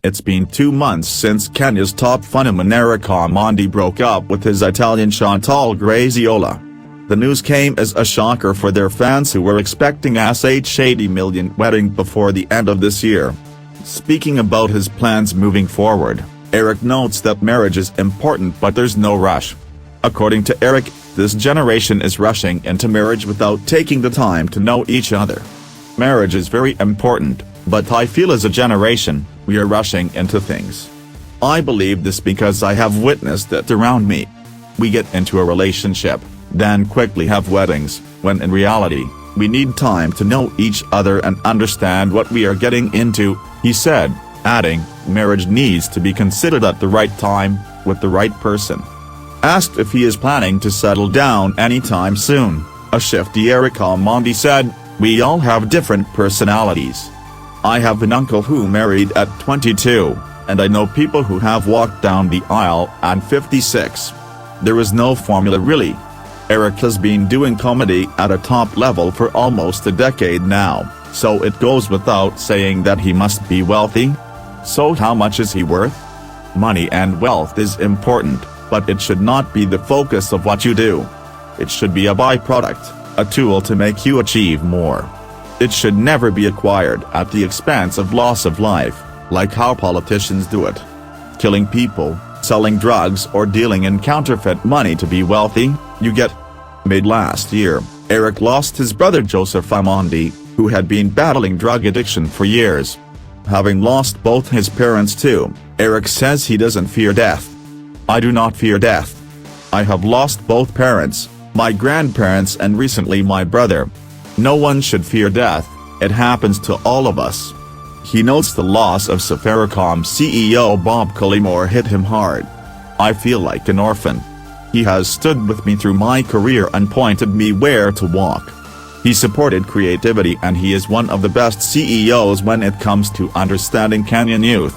It's been 2 months since Kenya's top phenomenon Eric Omondi broke up with his Italian Chantal Graziola. The news came as a shocker for their fans who were expecting $80 million wedding before the end of this year. Speaking about his plans moving forward, Eric notes that marriage is important but there's no rush. According to Eric, this generation is rushing into marriage without taking the time to know each other. Marriage is very important, but I feel as a generation, we are rushing into things. I believe this because I have witnessed it around me. We get into a relationship, then quickly have weddings, when in reality, we need time to know each other and understand what we are getting into, he said, adding, marriage needs to be considered at the right time, with the right person. Asked if he is planning to settle down anytime soon, a shifty Eric Omondi said, "We all have different personalities. I have an uncle who married at 22, and I know people who have walked down the aisle at 56. There is no formula really." Eric has been doing comedy at a top level for almost a decade now, so it goes without saying that he must be wealthy. So how much is he worth? Money and wealth is important, but it should not be the focus of what you do. It should be a byproduct, a tool to make you achieve more. It should never be acquired at the expense of loss of life, like how politicians do it. Killing people, selling drugs or dealing in counterfeit money to be wealthy, you get. Mid last year, Eric lost his brother Joseph Omondi, who had been battling drug addiction for years. Having lost both his parents too, Eric says he doesn't fear death. "I do not fear death. I have lost both parents, my grandparents and recently my brother. No one should fear death, it happens to all of us." He notes the loss of Safaricom CEO Bob Collymore hit him hard. "I feel like an orphan. He has stood with me through my career and pointed me where to walk. He supported creativity and he is one of the best CEOs when it comes to understanding Kenyan youth.